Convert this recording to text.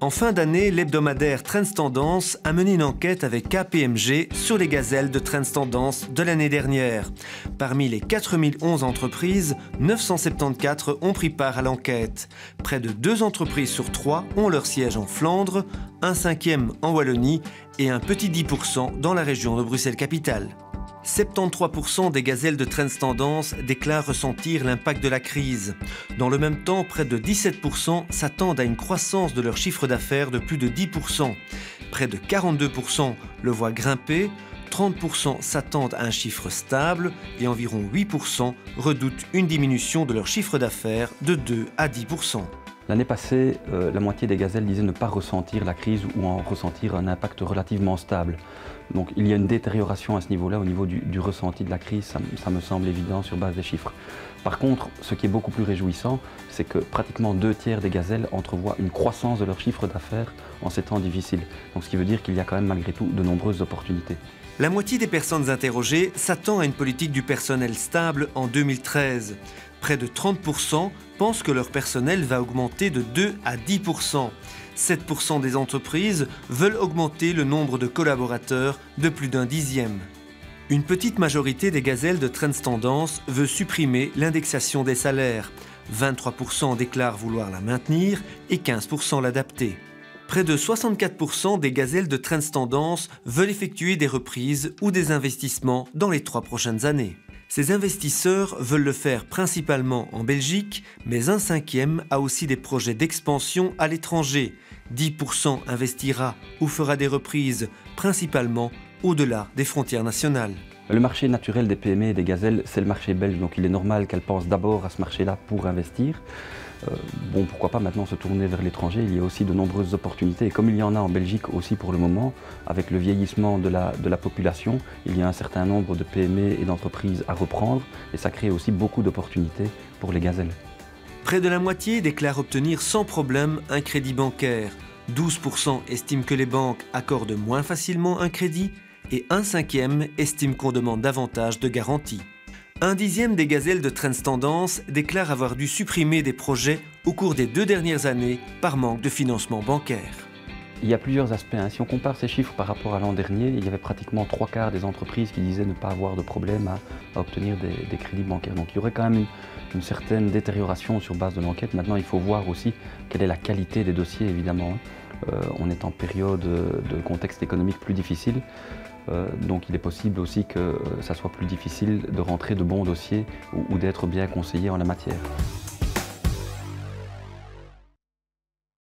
En fin d'année, l'hebdomadaire Trends Tendance a mené une enquête avec KPMG sur les gazelles de Trends Tendance de l'année dernière. Parmi les 4011 entreprises, 974 ont pris part à l'enquête. Près de 2 entreprises sur 3 ont leur siège en Flandre, un 5e en Wallonie et un petit 10% dans la région de Bruxelles-Capitale. 73% des gazelles de Trends Tendance déclarent ressentir l'impact de la crise. Dans le même temps, près de 17% s'attendent à une croissance de leur chiffre d'affaires de plus de 10%. Près de 42% le voient grimper, 30% s'attendent à un chiffre stable et environ 8% redoutent une diminution de leur chiffre d'affaires de 2 à 10%. L'année passée, la moitié des gazelles disaient ne pas ressentir la crise ou en ressentir un impact relativement stable. Donc il y a une détérioration à ce niveau-là, au niveau du ressenti de la crise, ça me semble évident sur base des chiffres. Par contre, ce qui est beaucoup plus réjouissant, c'est que pratiquement 2/3 des gazelles entrevoient une croissance de leur chiffre d'affaires en ces temps difficiles. Donc ce qui veut dire qu'il y a quand même malgré tout de nombreuses opportunités. La moitié des personnes interrogées s'attend à une politique du personnel stable en 2013. Près de 30% pensent que leur personnel va augmenter de 2 à 10%. 7% des entreprises veulent augmenter le nombre de collaborateurs de plus d'un dixième. Une petite majorité des gazelles de Trends Tendance veut supprimer l'indexation des salaires. 23% déclarent vouloir la maintenir et 15% l'adapter. Près de 64% des gazelles de Trends Tendance veulent effectuer des reprises ou des investissements dans les 3 prochaines années. Ces investisseurs veulent le faire principalement en Belgique, mais un 5e a aussi des projets d'expansion à l'étranger. 10% investira ou fera des reprises, principalement au-delà des frontières nationales. Le marché naturel des PME et des gazelles, c'est le marché belge, donc il est normal qu'elles pensent d'abord à ce marché-là pour investir. Bon, pourquoi pas maintenant se tourner vers l'étranger, il y a aussi de nombreuses opportunités. Et comme il y en a en Belgique aussi pour le moment, avec le vieillissement de la population, il y a un certain nombre de PME et d'entreprises à reprendre et ça crée aussi beaucoup d'opportunités pour les gazelles. Près de la moitié déclarent obtenir sans problème un crédit bancaire. 12% estiment que les banques accordent moins facilement un crédit et un 5e estime qu'on demande davantage de garanties. Un 10e des gazelles de Trends Tendance déclare avoir dû supprimer des projets au cours des 2 dernières années par manque de financement bancaire. Il y a plusieurs aspects. Si on compare ces chiffres par rapport à l'an dernier, il y avait pratiquement 3/4 des entreprises qui disaient ne pas avoir de problème à obtenir des crédits bancaires. Donc il y aurait quand même une certaine détérioration sur base de l'enquête. Maintenant, il faut voir aussi quelle est la qualité des dossiers, évidemment. On est en période de contexte économique plus difficile. Donc il est possible aussi que ça soit plus difficile de rentrer de bons dossiers ou d'être bien conseillé en la matière.